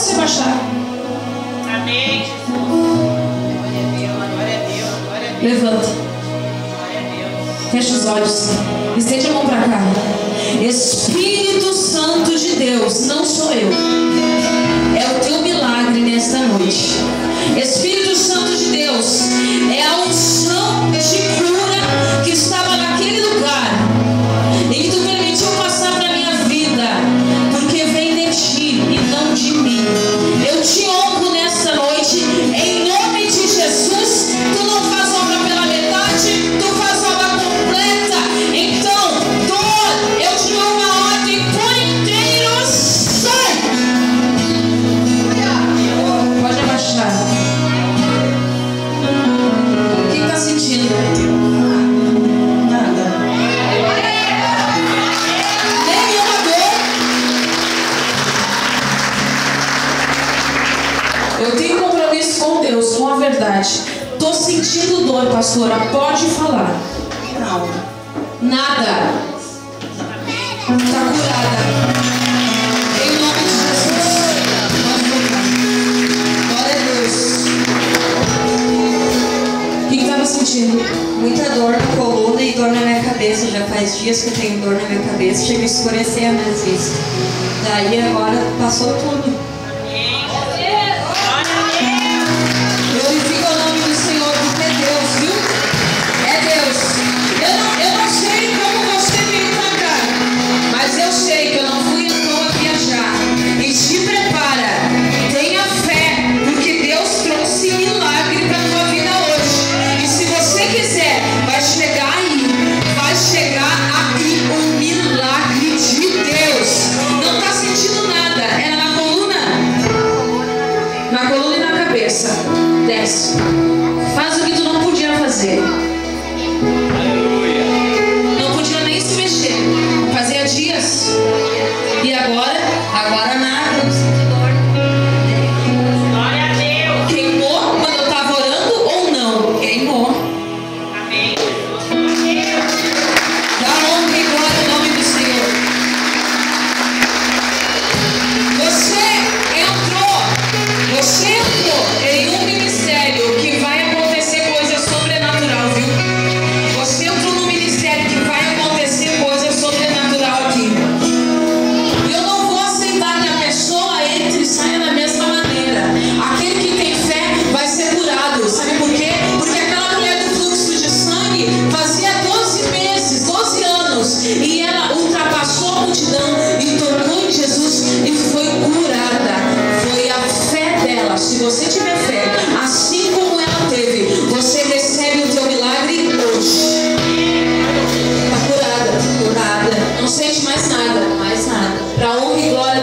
você baixar. Amém, Jesus. Glória a Deus, glória a Deus, glória a Deus. Levanta. Glória a Deus. Fecha os olhos. Estende a mão para cá. Espírito Santo de Deus, não sou eu. É o teu milagre nesta noite. Espírito Santo de Deus, é a unção de cura que estava naquele lugar e que tu permitiu passar para minha vida, porque vem de ti e não de mim. Eu te honro nesta noite, em nome de Jesus. Tu não faz obra pela metade, tu faz obra completa. Então, dor, eu te dou uma ordem por inteiro, sai! Pode abaixar. O que está sentindo? Nada. Nenhuma dor. Eu tenho compromisso com Deus, com a verdade. Estou sentindo dor, pastora. Pode falar. Não. Nada. Está curada. Em nome de Jesus. Pode voltar. Glória a Deus. O que estava sentindo? Muita dor na coluna e dor na minha cabeça. Já faz dias que eu tenho dor na minha cabeça. Chega a escurecer a minha vista. Daí agora passou tudo. Glorifica o nome do Senhor, porque é Deus, viu? É Deus. Eu não sei como você veio pra cá, mas eu sei que eu não fui à toa viajar. E te prepara, tenha fé, porque Deus trouxe milagre pra tua vida hoje. E se você quiser, vai chegar aí o milagre de Deus. Não tá sentindo nada, era na coluna? Na coluna e na cabeça. Desce. Faz o que tu não podia fazer. Não podia nem se mexer. Fazia dias. E agora? Agora nada. Eu sinto dor. Glória a Deus. Queimou quando eu estava orando ou não? Queimou. Amém, Jesus. Dá honra e glória ao nome do Senhor. Você entrou em um ministério que vai acontecer coisa sobrenatural, viu? Você entrou num ministério que vai acontecer coisa sobrenatural aqui. E eu não vou aceitar que a pessoa entre e saia da mesma maneira. Aquele que tem fé vai ser curado. Sabe por quê? Porque aquela mulher do fluxo de sangue fazia 12 meses, 12 anos, e ela ultrapassou a multidão e tocou em Jesus e foi curada. Foi a fé dela. Se você tiver fé, assim como ela teve, você recebe o teu milagre hoje. Está curada, curada. Não sente mais nada, mais nada. Para honra e glória